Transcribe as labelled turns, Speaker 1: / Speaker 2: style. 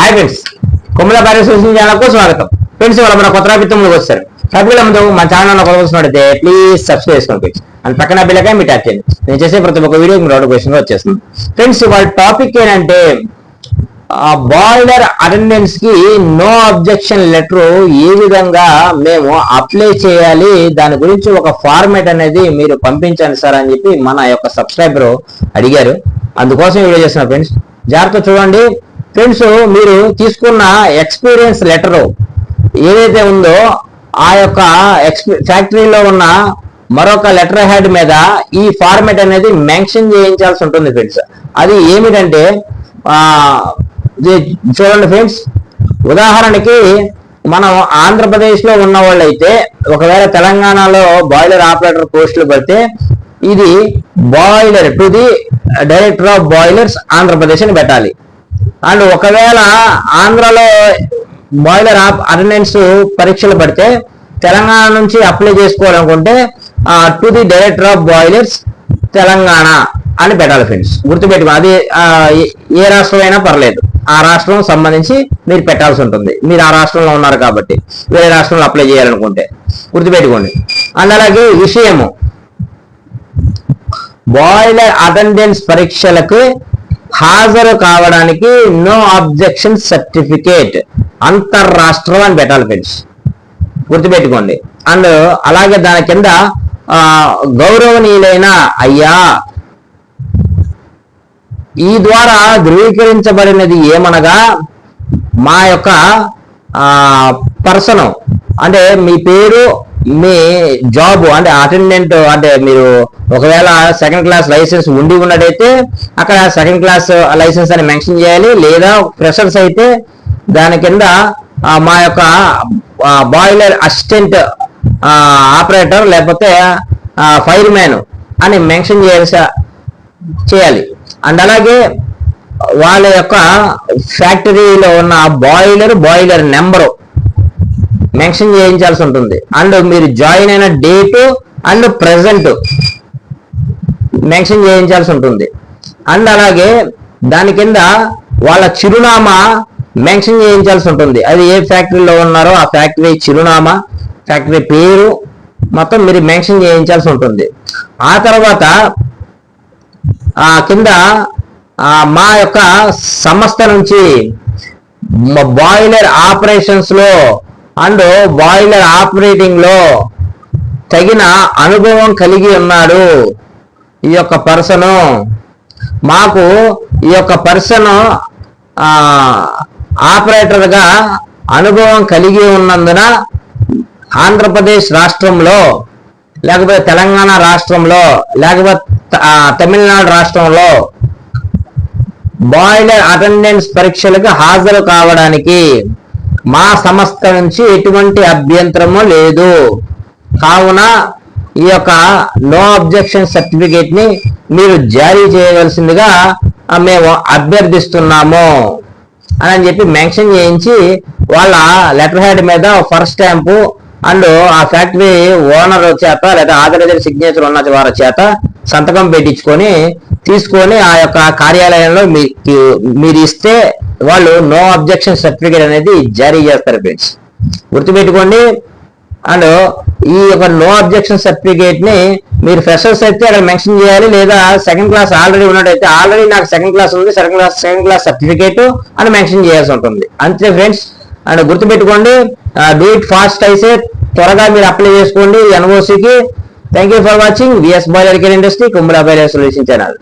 Speaker 1: Hi friends, కొమ్మల barrage ఛానల్కు స్వాగతం. ఫ్రెండ్స్, ఇవాళ మన కొత్త టాపిక్ వచ్చారు. టాపిక్ ముందు మన ఛానల్ కొనవలసినట్టయితే ప్లీజ్ సబ్స్క్రైబ్ చేసుకోండి ఫ్రెండ్స్. అండ్ పక్కన బిల్లకాయ మీ ట్యాప్ చేయండి. నేను చేసే ప్రతి ఒక్క వీడియో మీరు నోటిఫికేషన్ వచ్చేస్తుంది. ఫ్రెండ్స్, ఇవాళ టాపిక్ ఏంటంటే బాయిలర్ అటెండెన్స్ కి నో అబ్జెక్షన్ లెటర్ ఏ విధంగా మేము అప్లై చేయాలి, దాని గురించి ఒక ఫార్మేట్ అనేది మీరు పంపించండి సార్ అని చెప్పి మన యొక్క సబ్స్క్రైబర్ అడిగారు. అందుకోసం వీడియో చేస్తున్నా. ఫ్రెండ్స్, జాగ్రత్త చూడండి. ఫ్రెండ్స్, మీరు తీసుకున్న ఎక్స్పీరియన్స్ లెటర్ ఏదైతే ఉందో ఆ యొక్క ఫ్యాక్టరీలో ఉన్న మరొక లెటర్ హెడ్ మీద ఈ ఫార్మేట్ అనేది మెన్షన్ చేయించాల్సి ఉంటుంది. ఫ్రెండ్స్, అది ఏమిటంటే చూడండి ఫ్రెండ్స్, ఉదాహరణకి మనం ఆంధ్రప్రదేశ్ లో ఉన్న వాళ్ళైతే ఒకవేళ తెలంగాణలో బాయిలర్ ఆపరేటర్ పోస్టులు పడితే ఇది boiler to the director of boilers Andhra Pradesh అని పెట్టాలి. అండ్ ఒకవేళ ఆంధ్రలో బాయిలర్ అటెండెన్స్ పరీక్షలు పడితే తెలంగాణ నుంచి అప్లై చేసుకోవాలనుకుంటే to the director of boilers Telangana అని పెట్టాలి. ఫ్రెండ్స్, గుర్తుపెట్టుకో, అది ఏ రాష్ట్రం అయినా పర్లేదు, ఆ రాష్ట్రం సంబంధించి మీరు పెట్టాల్సి ఉంటుంది. మీరు ఆ రాష్ట్రంలో ఉన్నారు కాబట్టి వేరే రాష్ట్రంలో అప్లై చేయాలనుకుంటే గుర్తుపెట్టుకోండి. అండ్ అలాగే విషయము, బాయిలర్ అటెండెన్స్ పరీక్షలకు హాజరు కావడానికి నో అబ్జెక్షన్ సర్టిఫికేట్ అంతర్రాష్ట్రం అని పెట్టాలి. ఫ్రెండ్స్, గుర్తుపెట్టుకోండి. అండ్ అలాగే దాని కింద గౌరవనీయులైన అయ్యా, ఈ ద్వారా ధృవీకరించబడినది ఏమనగా మా యొక్క పర్సన్ అంటే మీ పేరు, మీ జాబ్ అంటే అటెండెంట్, అంటే మీరు ఒకవేళ సెకండ్ క్లాస్ లైసెన్స్ ఉండి ఉన్నట్టయితే అక్కడ సెకండ్ క్లాస్ లైసెన్స్ అని మెన్షన్ చేయాలి. లేదా ఫ్రెషర్స్ అయితే దాని కింద మా యొక్క బాయిలర్ అసిస్టెంట్ ఆపరేటర్ లేకపోతే ఫైర్ మ్యాన్ అని మెన్షన్ చేయాలి. అండ్ అలాగే వాళ్ళ యొక్క ఫ్యాక్టరీలో ఉన్న బాయిలర్ నెంబరు మెన్షన్ చేయించాల్సి ఉంటుంది. అండ్ మీరు జాయిన్ అయిన డేటు అండ్ ప్రెజెంట్ మెన్షన్ చేయించాల్సి ఉంటుంది. అండ్ అలాగే దాని కింద వాళ్ళ చిరునామా మెన్షన్ చేయించాల్సి ఉంటుంది. అది ఏ ఫ్యాక్టరీలో ఉన్నారో ఆ ఫ్యాక్టరీ చిరునామా, ఫ్యాక్టరీ పేరు మొత్తం మీరు మెన్షన్ చేయించాల్సి ఉంటుంది. ఆ తర్వాత కింద మా యొక్క సంస్థ నుంచి బాయిలర్ ఆపరేషన్స్ లో అండ్ బాయిలర్ ఆపరేటింగ్ లో తగిన అనుభవం కలిగి ఉన్నాడు ఈ యొక్క పర్సను, మాకు ఈ యొక్క పర్సన్ ఆపరేటర్ గా అనుభవం కలిగి ఉన్నందున ఆంధ్రప్రదేశ్ రాష్ట్రంలో లేకపోతే తెలంగాణ రాష్ట్రంలో లేకపోతే తమిళనాడు రాష్ట్రంలో బాయిలర్ అటెండెన్స్ పరీక్షలకు హాజరు కావడానికి మా సంస్థ నుంచి ఎటువంటి అభ్యంతరము లేదు. కావున ఈ యొక్క నో అబ్జెక్షన్ సర్టిఫికేట్ ని మీరు జారీ చేయవలసిందిగా మేము అభ్యర్థిస్తున్నాము అని చెప్పి మెన్షన్ చేయించి వాళ్ళ లెటర్ హెడ్ మీద ఫస్ట్ స్టాంపు అండ్ ఆ ఫ్యాక్టరీ ఓనర్ చేత లేదా ఆథరైజ్డ్ సిగ్నేచర్ ఉన్న వారి చేత సంతకం పెట్టించుకొని తీసుకొని ఆ యొక్క కార్యాలయంలో మీరు ఇస్తే వాళ్ళు నో అబ్జెక్షన్ సర్టిఫికేట్ అనేది జారీ చేస్తారు. ఫ్రెండ్స్, గుర్తుపెట్టుకోండి. అండ్ ఈ యొక్క నో అబ్జెక్షన్ సర్టిఫికేట్ ని మీరు ఫ్రెషర్స్ అయితే అక్కడ మెన్షన్ చేయాలి. లేదా సెకండ్ క్లాస్ ఆల్రెడీ ఉన్నట్టయితే ఆల్రెడీ నాకు సెకండ్ క్లాస్ ఉంది, సెకండ్ క్లాస్ సర్టిఫికేట్ అని మెన్షన్ చేయాల్సి ఉంటుంది. అంతే ఫ్రెండ్స్. అండ్ గుర్తుపెట్టుకోండి, డూ ఇట్ ఫాస్ట్ అయితే త్వరగా మీరు అప్లై చేసుకోండి ఎన్ఓసికి. Thank you for watching VS boiler care industry, Kommala barrage solution channel.